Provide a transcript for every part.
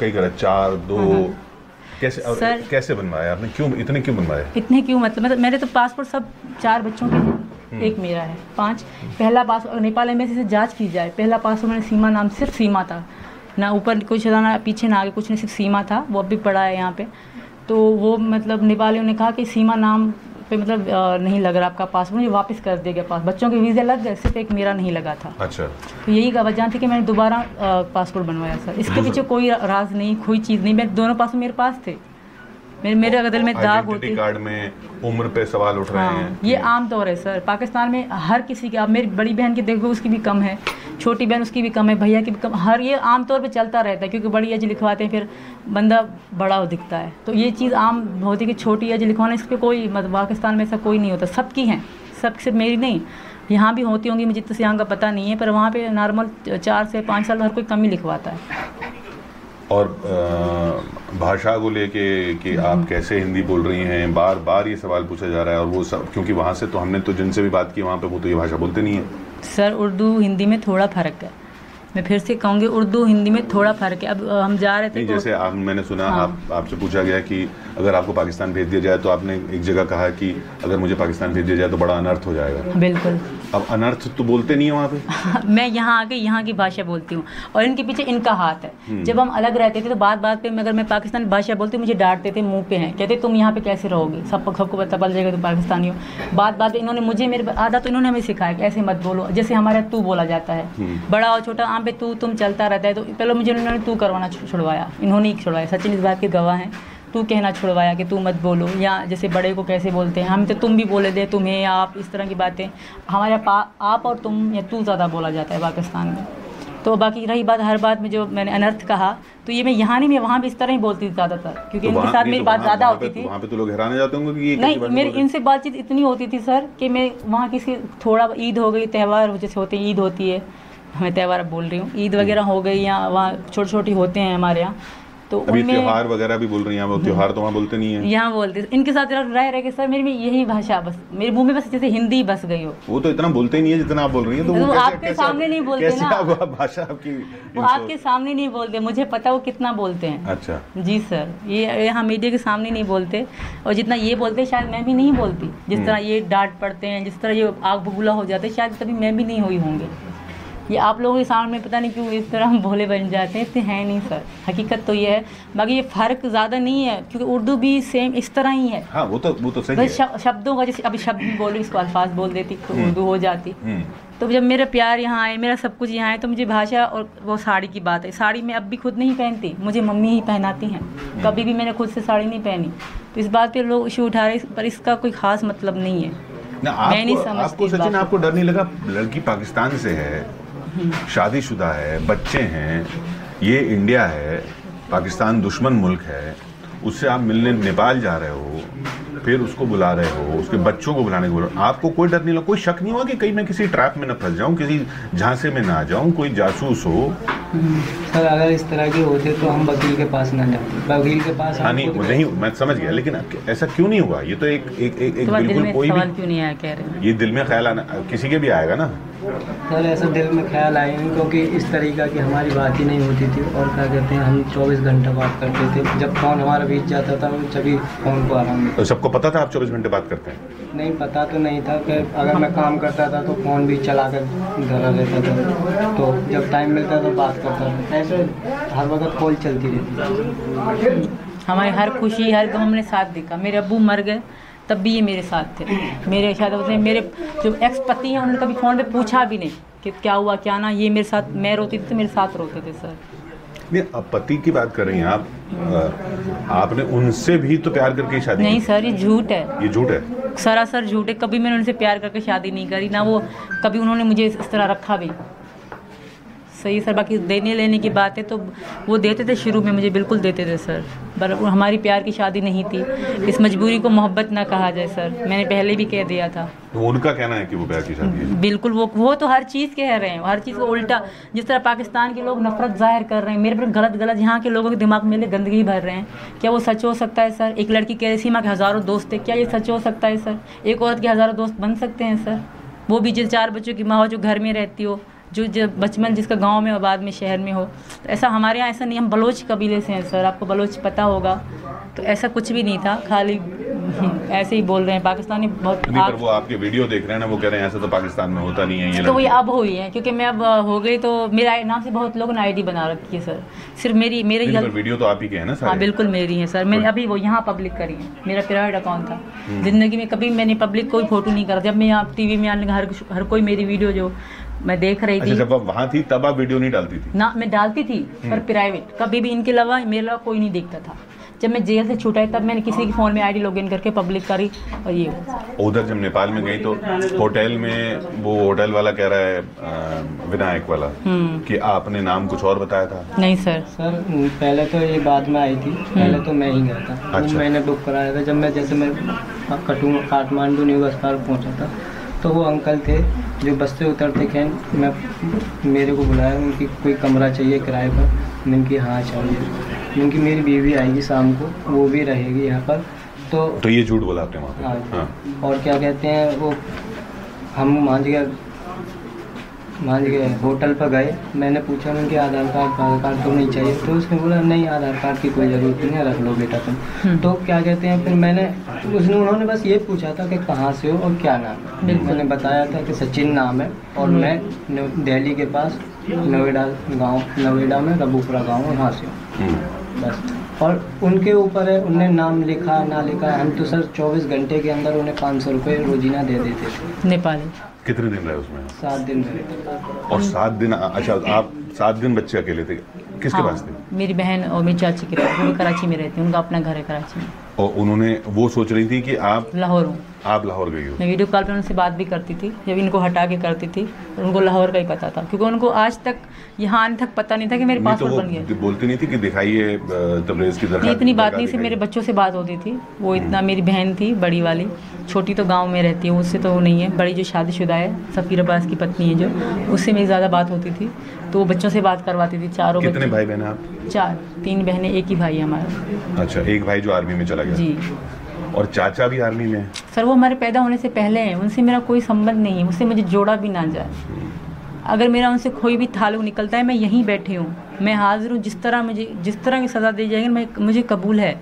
कई घर, 4, 2 कैसे सर, कैसे बनवाया आपने? क्यों इतने क्यों बनवाए? इतने क्यों मतलब मेरे तो पासपोर्ट सब 4 बच्चों के हैं, एक मेरा है, 5। पहला पासपोर्ट नेपाल एम्बेसी से जांच की जाए, पहला पासपोर्ट मैंने सीमा नाम, सिर्फ सीमा था ना, ऊपर कुछ था ना पीछे ना आगे कुछ नहीं, सिर्फ सीमा था। वो अब भी पड़ा है यहाँ पे। तो वो मतलब नेपालियों ने कहा कि सीमा नाम पे मतलब नहीं लग रहा आपका पासपोर्ट, मुझे वापस कर दिया गया पास। बच्चों के वीज़े लग गए, सिर्फ एक मेरा नहीं लगा था। अच्छा। तो यही वजह थी कि मैंने दोबारा पासपोर्ट बनवाया सर। इसके पीछे कोई राज नहीं, कोई चीज़ नहीं, मैं दोनों पासपोर्ट मेरे पास थे। मेरे अगर में दाग होती, कार्ड में उम्र पे सवाल उठ रहे हैं। ये आम तौर है सर पाकिस्तान में, हर किसी के। आप मेरी बड़ी बहन की देखो, उसकी भी कम है, छोटी बहन उसकी भी कम है, भैया की भी कम, हर ये आम तौर पे चलता रहता है, क्योंकि बड़ी एज लिखवाते हैं फिर बंदा बड़ा दिखता है। तो ये चीज़ आम होती है कि छोटी एज लिखवाना, इस पर कोई मतलब पाकिस्तान में ऐसा कोई नहीं होता, सबकी हैं, सब सिर्फ मेरी नहीं। यहाँ भी होती होंगी, मुझे तो यहाँ का पता नहीं है, पर वहाँ पे नॉर्मल 4 से 5 साल हर कोई कम ही लिखवाता है। और भाषा को लेके कि आप कैसे हिंदी बोल रही हैं, बार बार ये सवाल पूछा जा रहा है। और वो सब क्योंकि वहाँ से तो हमने तो जिनसे भी बात की वहाँ पे वो तो ये भाषा बोलते नहीं है। सर उर्दू हिंदी में थोड़ा फ़र्क है, मैं फिर से कहूँगी उर्दू हिंदी में थोड़ा फ़र्क है। अब हम जा रहे थे जैसे मैंने सुना, आपसे पूछा गया कि अगर आपको पाकिस्तान भेज दिया जाए, तो आपने एक जगह कहा कि अगर मुझे पाकिस्तान भेज दिया जाए तो बड़ा अनर्थ हो जाएगा। बिल्कुल। अब अनर्थ तो बोलते नहीं है वहाँ पे। मैं यहाँ आके यहाँ की भाषा बोलती हूँ, और इनके पीछे इनका हाथ है। जब हम अलग रहते थे तो बात बात पे अगर मैं पाकिस्तानी भाषा बोलती, मुझे डांटते थे, मुँह पे हैं, कहते तुम यहाँ पे कैसे रहोगे, सबको पता चल जाएगा तुम पाकिस्तानी हो। बात बात इन्होंने मुझे, मेरे आधा तो इन्होंने हमें सिखाया कि ऐसे मत बोलो। जैसे हमारे तू बोला जाता है, बड़ा और छोटा आम पे तू तुम चलता रहता है, तो पहले मुझे उन्होंने तू करवाना छुड़वाया, इन्होंने ही छुड़वाया, सचिन इस बात के गवाह हैं। तू कहना छुड़वाया कि तू मत बोलो, या जैसे बड़े को कैसे बोलते हैं हम, तो तुम भी बोले दे, तुम्हें, आप, इस तरह की बातें। हमारे आप और तुम या तू ज़्यादा बोला जाता है पाकिस्तान में। तो बाकी रही बात, हर बात में जो मैंने अनर्थ कहा, तो ये मैं यहाँ नहीं, मैं वहाँ भी इस तरह ही बोलती थी ज़्यादातर, क्योंकि इनके साथ मेरी बात ज़्यादा होती थी। वहाँ पे तो लोग हैरान हो जाते होंगे कि ये नहीं, मेरी इनसे बातचीत इतनी होती थी सर कि मैं वहाँ किसी थोड़ा ईद हो गई, त्यौहार जैसे होते हैं, ईद होती है, मैं त्यौहार बोल रही हूँ, ईद वगैरह हो गई, या वहाँ छोटे छोटे होते हैं हमारे यहाँ, तो अभी त्योहार वगैरह भी बोल रही हैं, वो त्योहार तो वहाँ बोलते नहीं है, यहाँ बोलते। इनके साथ रह के सर मेरी में यही भाषा, बस मेरे मुंह में बस जैसे हिंदी बस गई हो। वो तो इतना बोलते ही नहीं है जितना आप बोल रही हैं। तो वो आपके सामने नहीं बोलते ना, भाषा आपकी, वो आपके सामने नहीं बोलते, मुझे पता वो कितना बोलते हैं। अच्छा जी सर, ये यहाँ मीडिया के सामने नहीं बोलते, और जितना ये बोलते शायद मैं भी नहीं बोलती। जिस तरह ये डांट पड़ते हैं, जिस तरह ये आग बबूला हो जाते हैं, शायद कभी मैं भी नहीं हुई होंगे। ये आप लोगों के सामने पता नहीं क्यों इस तरह हम भोले बन जाते हैं, इतने हैं नहीं सर, हकीकत तो ये है। बाकी ये फ़र्क ज़्यादा नहीं है, क्योंकि उर्दू भी सेम इस तरह ही है। हाँ, वो तो सही है। शब्दों का, जैसे अभी शब्द बोल रही, इसको अल्फाज बोल देती तो उर्दू हो जाती। तो जब मेरा प्यार यहाँ आए, मेरा सब कुछ यहाँ है, तो मुझे भाषा, और वो साड़ी की बात है, साड़ी मैं अब भी खुद नहीं पहनती, मुझे मम्मी ही पहनाती हैं। कभी भी मैंने खुद से साड़ी नहीं पहनी। तो इस बात पर लोग इशू उठा रहे, पर इसका कोई ख़ास मतलब नहीं है। मैं नहीं समझती। आपको सचिन, आपको डर नहीं लगा? लड़की पाकिस्तान से है, शादीशुदा है, बच्चे हैं, ये इंडिया है, पाकिस्तान दुश्मन मुल्क है, उससे आप मिलने नेपाल जा रहे हो, फिर उसको बुला रहे हो, उसके बच्चों को बुलाने को बोल रहे हो, आपको कोई डर नहीं लगा? कोई शक नहीं हुआ कि कहीं मैं किसी ट्रैप में न फंस जाऊं, किसी झांसे में ना आ जाऊं, कोई जासूस हो? सर अगर इस तरह के होते तो हम वकील के पास ना जाते, वकील के पास। हाँ नहीं, मैं समझ गया, लेकिन ऐसा क्यों नहीं हुआ? ये तो एक बिल्कुल कोई भी क्यों नहीं आया, कह रहे हैं। ये दिल में ख्याल आना किसी के भी आएगा ना सर, ऐसा दिल में ख्याल आए नहीं, क्योंकि इस तरीका की हमारी बात ही नहीं होती थी। और क्या कहते हैं, हम 24 घंटे बात करते थे, जब फ़ोन हमारा बीत जाता था तभी फ़ोन को आराम मिलता। तो सबको पता था आप 24 घंटे बात करते हैं? नहीं, पता तो नहीं था कि अगर मैं काम करता था तो फ़ोन भी चला कर धरा रहता था, तो जब टाइम मिलता तो बात करता था। ऐसे हर वक्त कॉल चलती रहती। हमारी हर खुशी, हर गम हमने साथ देखा। मेरे अब्बू मर गए तब भी ये मेरे साथ थे। मेरे शायद उसने, मेरे जो एक्स पति हैं, उन्होंने कभी फ़ोन पे पूछा भी नहीं कि क्या हुआ क्या ना। ये मेरे साथ, मैं रोती थी तो मेरे साथ रोते थे सर। नहीं, अब पति की बात कर रही हैं आप, आपने उनसे भी तो प्यार करके शादी नहीं सर, ये झूठ है। ये झूठ है, सरासर झूठ है। कभी मैंने उनसे प्यार करके शादी नहीं करी, ना वो कभी उन्होंने मुझे इस तरह रखा भी। सही सर, बाकी देने लेने की बात है तो वो देते थे शुरू में, मुझे बिल्कुल देते थे सर, पर हमारी प्यार की शादी नहीं थी। इस मजबूरी को मोहब्बत ना कहा जाए सर, मैंने पहले भी कह दिया था। तो उनका कहना है कि वो प्यार की शादी है। बिल्कुल, वो तो हर चीज़ कह रहे हैं, हर चीज़ को उल्टा। जिस तरह पाकिस्तान के लोग नफरत जाहिर कर रहे हैं मेरे पर, गलत यहाँ के लोगों के दिमाग में गंदगी भर रहे हैं। क्या वो सच हो सकता है सर? एक लड़की कह रही सीमा के हज़ारों दोस्त थे, क्या ये सच हो सकता है सर? एक औरत के हज़ारों दोस्त बन सकते हैं सर? वो भी जिस 4 बच्चों की माँ हो, जो घर में रहती हो, जो जब बचपन जिसका गांव में और बाद में शहर में हो, तो ऐसा हमारे यहाँ ऐसा नहीं। हम बलोच कबीले से हैं सर, आपको बलोच पता होगा, तो ऐसा कुछ भी नहीं था, खाली ऐसे ही बोल रहे हैं पाकिस्तानी बहुत। नहीं, पर वो आपके वीडियो देख रहे हैं ना, वो कह रहे हैं ऐसा तो पाकिस्तान में होता नहीं है ये। तो वही अब हुई है, क्योंकि मैं अब हो गई तो मेरा नाम से बहुत लोगों ने आईडी बना रखी है सर। सिर्फ मेरी वीडियो तो आप ही के हैं ना सारे? हाँ बिल्कुल मेरी है सर। मैंने अभी वो यहाँ पब्लिक करी है, मेरा प्राइवेट अकाउंट था। जिंदगी में कभी मैंने पब्लिक कोई फोटो नहीं करा। जब मैं यहाँ टीवी में आने लगा, हर कोई मेरी वीडियो जो मैं देख रही थी। जब आप वहाँ थी तब आप वीडियो नहीं डालती थी? ना, मैं डालती थी पर प्राइवेट, कभी भी इनके अलावा मेरे अलावा कोई नहीं देखता था। जब मैं जेल से छूटा तब मैंने किसी के फ़ोन में आईडी लॉगिन करके पब्लिक करी। और ये उधर जब नेपाल में गई तो होटल में वो होटल वाला कह रहा है विनायक वाला कि आपने नाम कुछ और बताया था? नहीं सर। पहले तो ये बाद में आई थी, पहले तो मैं ही गया था। अच्छा। मैंने बुक कराया था। जब मैं काठमांडू न्यू बस पार्क पहुँचा था तो वो अंकल थे जो बस से उतरते थे, मेरे को बुलाया, उनकी कोई कमरा चाहिए किराए पर। मैंने कि हाँ चाहिए। क्योंकि मेरी बीवी आएगी शाम को, वो भी रहेगी यहाँ पर। तो ये झूठ बोला आपने वहाँ पे? हाँ। और क्या कहते हैं वो, हम मान गए होटल पर गए। मैंने पूछा उनके आधार कार्ड तो नहीं चाहिए, तो उसने बोला नहीं आधार कार्ड की कोई ज़रूरत नहीं है, रख लो बेटा तुम। तो क्या कहते हैं फिर उन्होंने बस ये पूछा था कि कहाँ से हो और क्या नाम है। मैंने बताया था कि सचिन नाम है और मैं दिल्ली के पास नोएडा में रबूपुरा गाँव, वहाँ से हूँ बस। और उनके ऊपर है, उनने नाम लिखा ना लिखा, हम तो सर 24 घंटे के अंदर उन्हें 500 रुपये रोजीना दे देते थे। नेपाली। कितने दिन रहे उसमें? 7 दिन रहे। और 7 दिन? अच्छा, आप 7 दिन बच्चे अकेले थे? किसके पास थे? मेरी बहन और मेरी चाची के पास, वो कराची में रहती है, उनका अपना घर है कराची में। और उन्होंने वो सोच रही थी कि आप लाहौर हूँ। आप लाहौर गई हो? मैं वीडियो कॉल पर उनसे बात भी करती थी, जब इनको हटा के करती थी। उनको लाहौर का ही पता था, क्योंकि उनको आज तक यहाँ आने तक पता नहीं था कि मेरे पासपोर्ट बन गया। बोलती नहीं थी कि दिखाइए तबरेज़ की दरगाह? इतनी बात नहीं, सिर्फ मेरे बच्चों से बात होती थी। वो इतना, मेरी बहन थी बड़ी वाली, छोटी तो गांव में रहती है, उससे तो वो नहीं है। बड़ी जो शादीशुदा है, सफ़ीर अब्बास की पत्नी है जो, उससे मेरी ज़्यादा बात होती थी। तो वो बच्चों से बात करवाती थी। चारों कितने भाई बहन आप? 4, 3 बहनें, एक ही भाई है हमारा। अच्छा, एक भाई जो आर्मी में चला गया? जी। और चाचा भी आर्मी में? सर वो हमारे पैदा होने से पहले हैं, उनसे मेरा कोई संबंध नहीं है, उससे मुझे जोड़ा भी ना जाए। अगर मेरा उनसे कोई भी ताल्लुक निकलता है, मैं यहीं बैठी हूँ, मैं हाजिर हूँ। जिस तरह की सज़ा दी जाएगी मुझे कबूल है।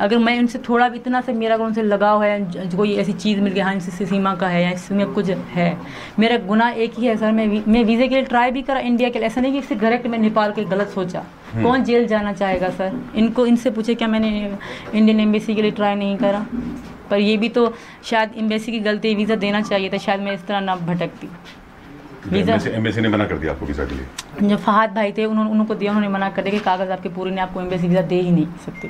अगर मैं उनसे थोड़ा भी इतना से मेरा अगर उनसे लगाव है, कोई ऐसी चीज़ मिल गई, हाँ इनसे सीमा का है या इसमें कुछ है, मेरा गुनाह एक ही है सर। मैं वीज़े के लिए ट्राई भी करा इंडिया के लिए, ऐसा नहीं कि सिर्फ डायरेक्ट मैं नेपाल के गलत सोचा। कौन जेल जाना चाहेगा सर? इनसे पूछे क्या मैंने इंडियन एम्बेसी के लिए ट्राई नहीं करा? पर ये भी तो शायद एम्बेसी की गलती, वीज़ा देना चाहिए था, शायद मैं इस तरह ना भटकती। एम्बेसी ने मना कर दिया आपको वीज़ा के लिए? जो फहाद भाई थे उनको दिया, उन्होंने मना कर दिया कि कागज़ आपके पूरे ने, आपको एम्बेसी वीज़ा दे ही नहीं सकते।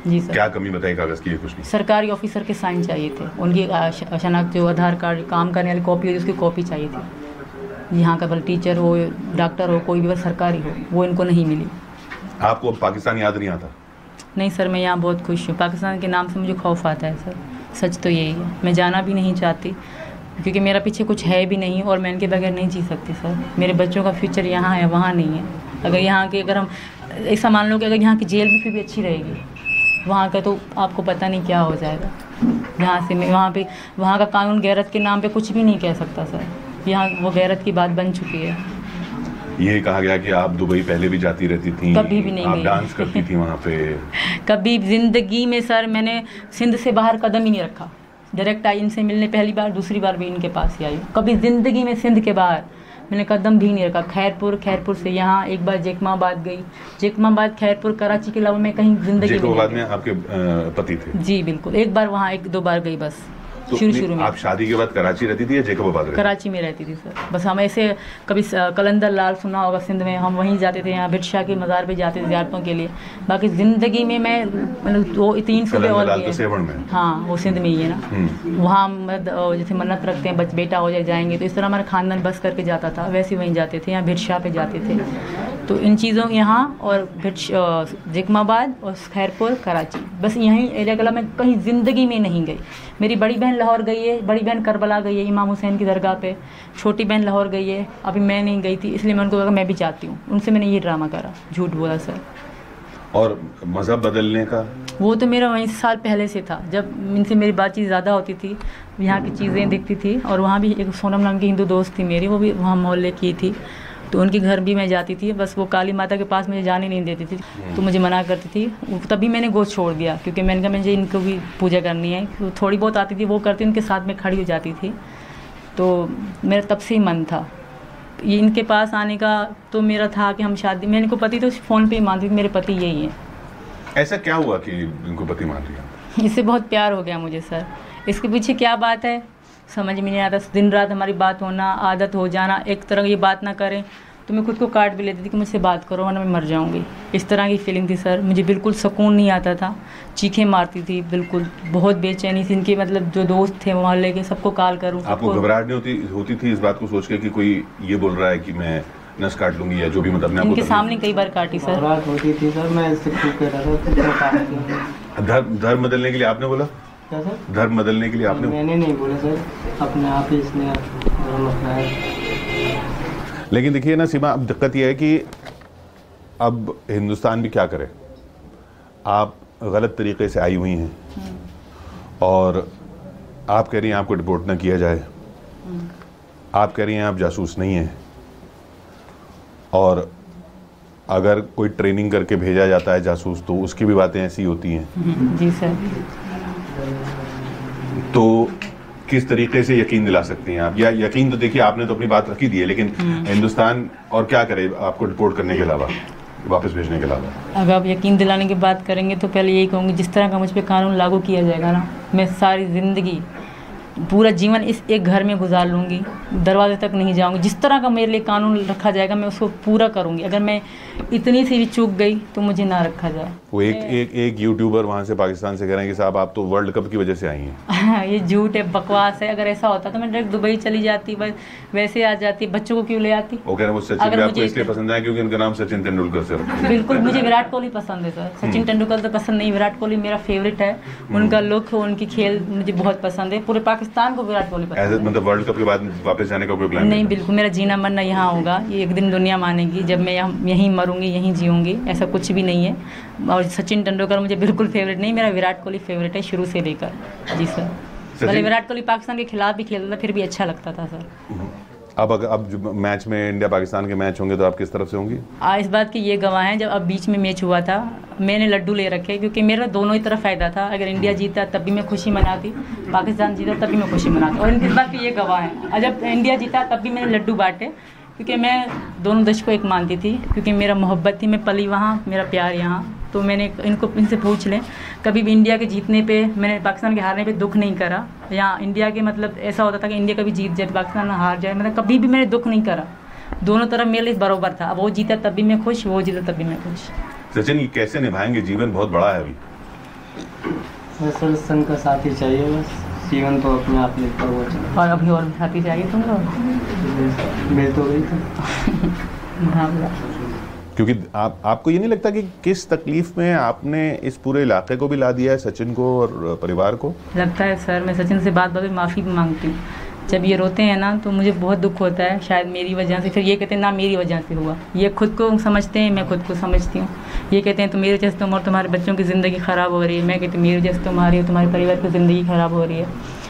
जी सर। क्या कमी बताई कागज़ की? कुछ नहीं, सरकारी ऑफिसर के साइन चाहिए थे, उनकी शनाख्त जो आधार कार्ड काम करने वाली कॉपी होती है उसकी कॉपी चाहिए थी। यहाँ का भले टीचर हो, डॉक्टर हो, कोई भी बस सरकारी हो, वो इनको नहीं मिली। आपको पाकिस्तान याद नहीं आता? नहीं सर, मैं यहाँ बहुत खुश हूँ। पाकिस्तान के नाम से मुझे खौफ आता है सर, सच तो यही है। मैं जाना भी नहीं चाहती, क्योंकि मेरा पीछे कुछ है भी नहीं और मैं इनके बगैर नहीं जी सकती सर। मेरे बच्चों का फ्यूचर यहाँ है, वहाँ नहीं है। अगर यहाँ के, अगर हम ऐसा मान लो कि अगर यहाँ की जेल भी फिर भी अच्छी रहेगी, वहाँ का तो आपको पता नहीं क्या हो जाएगा। यहाँ से मैं वहाँ का कानून गैरत के नाम पे कुछ भी नहीं कह सकता सर। यहाँ वो गैरत की बात बन चुकी है। ये कहा गया कि आप दुबई पहले भी जाती रहती थी? कभी भी नहीं आप गई। डांस करती थी वहाँ पे? कभी ज़िंदगी में सर मैंने सिंध से बाहर कदम ही नहीं रखा। डायरेक्ट आई इनसे मिलने पहली बार, दूसरी बार भी इनके पास ही आई। कभी ज़िंदगी में सिंध के बाहर मैंने कदम भी नहीं रखा। खैरपुर से यहाँ एक बार जेकमाबाद गई, जेकमाबाद, खैरपुर, कराची के अलावा मैं कहीं ज़िंदगी में। जेकमाबाद में आपके पति थे? जी बिल्कुल, एक बार वहाँ 1-2 बार गई बस। तो शुरू में आप शादी के बाद कराची रहती थी या जेकबाबाद? कराची में रहती थी सर। बस हम ऐसे कभी कलंदर लाल सुना होगा सिंध में, हम वहीं जाते थे, यहाँ भिट शाह के मज़ार पे जाते थे ज़ियारतों के लिए। बाकी ज़िंदगी में मैं मतलब 2-3 सूबे और में। हाँ वो सिंध में ही है ना। वहाँ जैसे मन्नत रखते हैं बेटा हो जाएंगे, तो इस तरह हमारा खानदान बस करके जाता था, वैसे वहीं जाते थे। यहाँ भिट शाह पे जाते थे। तो इन चीज़ों यहाँ और जेकमाबाद और खैरपुर, कराची, बस यहीं एरिया के, मैं कहीं ज़िंदगी में नहीं गई। मेरी बड़ी बहन लाहौर गई है, बड़ी बहन करबला गई है इमाम हुसैन की दरगाह पे, छोटी बहन लाहौर गई है, अभी मैं नहीं गई थी, इसलिए मैं उनको कहा मैं भी जाती हूँ। उनसे मैंने ये ड्रामा करा, झूठ बोला सर। और मज़हब बदलने का? वो तो मेरा वहीं साल पहले से था, जब इनसे मेरी बातचीत ज़्यादा होती थी, यहाँ की चीज़ें दिखती थी। और वहाँ भी एक सोनम नाम की हिंदू दोस्त थी मेरी, वो भी वहाँ मोहल्ले की थी, तो उनके घर भी मैं जाती थी। बस वो काली माता के पास मुझे जाने नहीं देती थी, तो मुझे मना करती थी। तभी मैंने गोश्त छोड़ दिया, क्योंकि मैंने कहा मुझे इनको भी पूजा करनी है। तो थोड़ी बहुत आती थी वो करती, उनके साथ में खड़ी हो जाती थी। तो मेरा तब से ही मन था ये इनके पास आने का। तो मेरा था कि हम शादी, मैंने को पति तो फ़ोन पे ही मानती थी मेरे पति यही है। ऐसा क्या हुआ कि इनको पति मान लिया? इससे बहुत प्यार हो गया मुझे सर। इसके पीछे क्या बात है समझ में नहीं आता। दिन रात हमारी बात होना, आदत हो जाना, एक तरह ये बात ना करें तो मैं खुद को काट भी लेती थी कि मुझसे बात करो वरना मैं मर जाऊंगी। इस तरह की फीलिंग थी सर, मुझे बिल्कुल सुकून नहीं आता था, चीखें मारती थी, बिल्कुल बहुत बेचैनी थी। इनके मतलब जो दोस्त थे मोहल्ले के सबको कॉल करूँ। आपको घबराहट नहीं होती थी इस बात को सोच के कि कोई ये बोल रहा है कि मैं नस काट लूंगी या जो भी, मतलब इनके सामने कई बार काटी सर। घबराहट होती थी सर, मैं इससे चुप कर रहा था। धर्म बदलने के लिए आपने बोला? क्या सर? धर्म बदलने के लिए आपने? मैंने नहीं बोला सर, अपने आप ही इसने धर्म अपनाया। लेकिन देखिए ना सीमा, अब दिक्कत यह है कि अब हिंदुस्तान भी क्या करे। आप गलत तरीके से आई हुई हैं और आप कह रही हैं आपको डिपोर्ट ना किया जाए, आप कह रही हैं आप जासूस नहीं हैं, और अगर कोई ट्रेनिंग करके भेजा जाता है जासूस तो उसकी भी बातें ऐसी होती हैं। जी सर। तो किस तरीके से यकीन दिला सकती हैं आप? या यकीन तो देखिए आपने तो अपनी बात रखी दी है, लेकिन हिंदुस्तान और क्या करे आपको डिपोर्ट करने के अलावा, वापस भेजने के अलावा? अगर आप यकीन दिलाने की बात करेंगे तो पहले यही कहूँगी, जिस तरह का मुझ पर कानून लागू किया जाएगा ना, मैं सारी ज़िंदगी पूरा जीवन इस एक घर में गुजार लूँगी, दरवाजे तक नहीं जाऊँगी। जिस तरह का मेरे लिए कानून रखा जाएगा मैं उसको पूरा करूँगी। अगर मैं इतनी सी भी चूक गई तो मुझे ना रखा जाए। वो एक यूट्यूबर वहाँ से पाकिस्तान से कह रहे हैं कि साहब आप तो वर्ल्ड कप की वजह से आई हैं। ये झूठ है, बकवास है। अगर ऐसा होता तो मैं डायरेक्ट दुबई चली जाती, बस वैसे आ जाती। बच्चों को क्यों ले आती? वो कह रहे हैं वो सचिन भी आपको इसलिए पसंद है क्योंकि उनका नाम सचिन तेंदुलकर से रखा है। बिल्कुल, मुझे विराट कोहली पसंद है सर। सचिन तेंदुलकर तो पसंद नहीं, विराट कोहली मेरा फेवरेट है। उनका लुक, उनकी खेल मुझे बहुत पसंद है। पूरे पाकिस्तान को विराट कोहली पसंद है। मतलब वर्ल्ड कप के बाद वापस जाने का कोई प्लान नहीं? बिल्कुल, मेरा जीना मरना यहाँ होगा। ये एक दिन दुनिया मानेगी जब मैं यहीं मरूंगी, यहीं जीऊँगी, ऐसा कुछ भी नहीं है। और सचिन तेंदुलकर मुझे बिल्कुल फेवरेट नहीं, मेरा विराट कोहली फेवरेट है शुरू से लेकर। जी सर। पहले विराट कोहली पाकिस्तान के खिलाफ भी खेलता था, फिर भी अच्छा लगता था सर। अब जो मैच में इंडिया पाकिस्तान के मैच होंगे तो आप किस तरफ से होंगी? इस बात की ये गवाह हैं, जब अब बीच में मैच हुआ था मैंने लड्डू ले रखे, क्योंकि मेरा दोनों ही तरफ फ़ायदा था। अगर इंडिया जीता तब भी मैं खुशी मनाती, पाकिस्तान जीता तब भी मैं खुशी मनाती, और इस बात की ये गवाह हैं। और जब इंडिया जीता तब भी मैंने लड्डू बांटे, क्योंकि मैं दोनों देश को एक मानती थी, क्योंकि मेरा मोहब्बत थी। मैं पली वहाँ, मेरा प्यार यहाँ। तो मैंने इनसे पूछ लें, कभी भी इंडिया के जीतने पे, मैंने पाकिस्तान के हारने पे दुख नहीं करा। यहाँ इंडिया के मतलब ऐसा होता था कि इंडिया कभी जीत जाए, पाकिस्तान हार जाए, मतलब कभी भी मैंने दुख नहीं करा। दोनों तरफ मेरे लिए बराबर था। अब वो जीता तब भी मैं खुश, वो जीता तब भी मैं खुश। सचिन, ये कैसे निभाएंगे? जीवन बहुत बड़ा है अभी। सर संग का साथी चाहिए, बस जीवन तो अपने आप लिखता हुआ चला। और अभी और साथी चाहिए तुम लोग? मिल तो गई थी। हाँ, क्योंकि आपको ये नहीं लगता कि किस तकलीफ में आपने इस पूरे इलाके को भी ला दिया है, सचिन को और परिवार को? लगता है सर। मैं सचिन से बात में माफ़ी भी मांगती हूँ। जब ये रोते हैं ना तो मुझे बहुत दुख होता है, शायद मेरी वजह से। फिर ये कहते हैं ना मेरी वजह से हुआ। ये खुद को समझते हैं, मैं खुद को समझती हूँ। ये कहते हैं तो मेरी वजह से तुम और तुम्हारे बच्चों की ज़िंदगी ख़राब हो रही है। मैं कहती हूँ मेरी वजह से तुम्हारी और तुम्हारे परिवार की ज़िंदगी ख़राब हो रही है।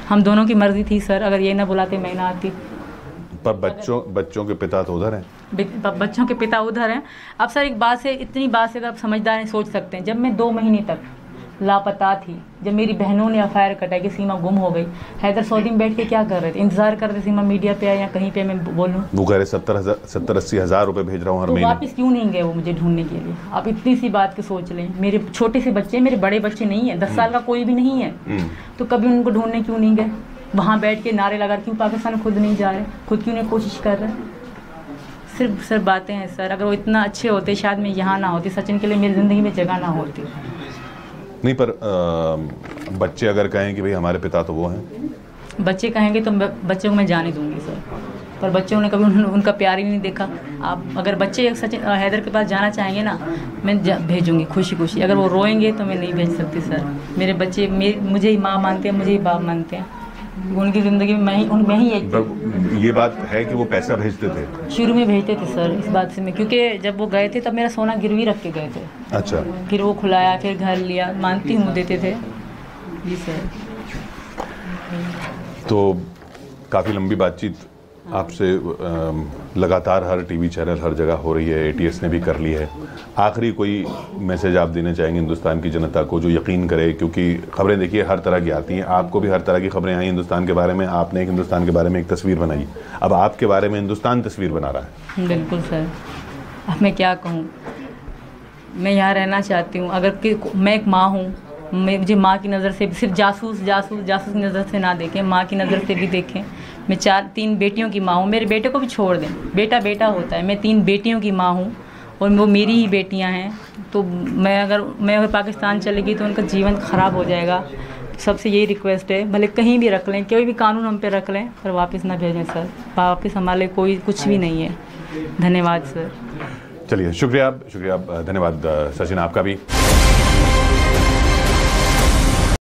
हम दोनों की मर्ज़ी थी सर। अगर ये ना बुलाते मैं ना आती। पर बच्चों के पिता तो उधर हैं। बच्चों के पिता उधर हैं। अब सर एक बात से, इतनी बात से अगर आप समझदार हैं, सोच सकते हैं, जब मैं 2 महीने तक लापता थी, जब मेरी बहनों ने एफआईआर कटाई कि सीमा गुम हो गई, हैदर सऊदी में बैठ के क्या कर रहे थे? इंतजार कर रहे थे सीमा मीडिया पे आए या कहीं पे मैं बोलूँ। वो कह रहे 70-80 हज़ार रुपये भेज रहा हूँ हर महीने। वापस क्यों नहीं गए वो मुझे ढूंढने के लिए? आप इतनी सी बात की सोच लें। मेरे छोटे से बच्चे, मेरे बड़े बच्चे नहीं है, 10 साल का कोई भी नहीं है, तो कभी उनको ढूंढने क्यों नहीं गए? वहाँ बैठ के नारे लगा, क्यों पाकिस्तान खुद नहीं जा रहे, खुद क्यों नहीं कोशिश कर रहे? सिर्फ बातें हैं सर। अगर वो इतना अच्छे होते शायद मैं यहाँ ना होती, सचिन के लिए मेरी ज़िंदगी में जगह ना होती। नहीं, पर बच्चे अगर कहें कि भाई हमारे पिता तो वो हैं, बच्चे कहेंगे तो बच्चों को मैं जाने दूंगी सर। पर बच्चों ने कभी उनका प्यार ही नहीं देखा। आप अगर बच्चे सचिन हैदर के पास जाना चाहेंगे ना, मैं भेजूंगी खुशी खुशी। अगर वो रोएंगे तो मैं नहीं भेज सकती सर। मेरे बच्चे मुझे ही माँ मानते हैं, मुझे ही बाप मानते हैं। उनकी ज़िंदगी में मैं ही एक पर ये बात है कि वो पैसा भेजते थे? शुरू में भेजते थे सर, इस बात से मैं, क्योंकि जब वो गए थे तब मेरा सोना गिरवी रख के गए थे। अच्छा। फिर वो खुलाया, फिर घर लिया, मानती हूँ देते थे जी सर। तो काफ़ी लंबी बातचीत आपसे लगातार हर टीवी चैनल हर जगह हो रही है, एटीएस ने भी कर ली है। आखिरी कोई मैसेज आप देना चाहेंगे हिंदुस्तान की जनता को जो यकीन करे, क्योंकि खबरें देखिए हर तरह की आती हैं, आपको भी हर तरह की खबरें आई हिंदुस्तान के बारे में, आपने एक हिंदुस्तान के बारे में एक तस्वीर बनाई, अब आपके बारे में हिंदुस्तान तस्वीर बना रहा है। बिल्कुल सर, अब मैं क्या कहूँ, मैं यहाँ रहना चाहती हूँ। अगर मैं एक माँ हूँ, मुझे माँ की नज़र से सिर्फ जासूस की नज़र से ना देखें, माँ की नज़र से भी देखें। मैं 3 बेटियों की माँ हूँ, मेरे बेटे को भी छोड़ दें, बेटा बेटा होता है, मैं 3 बेटियों की माँ हूँ और वो मेरी ही बेटियाँ हैं। तो मैं अगर पाकिस्तान चलेगी तो उनका जीवन ख़राब हो जाएगा। सबसे यही रिक्वेस्ट है, भले कहीं भी रख लें, कोई भी कानून हम पे रख लें, पर वापस ना भेजें सर, वापस हमारे कोई कुछ भी नहीं है। धन्यवाद सर। चलिए, शुक्रिया, धन्यवाद सचिन आपका भी।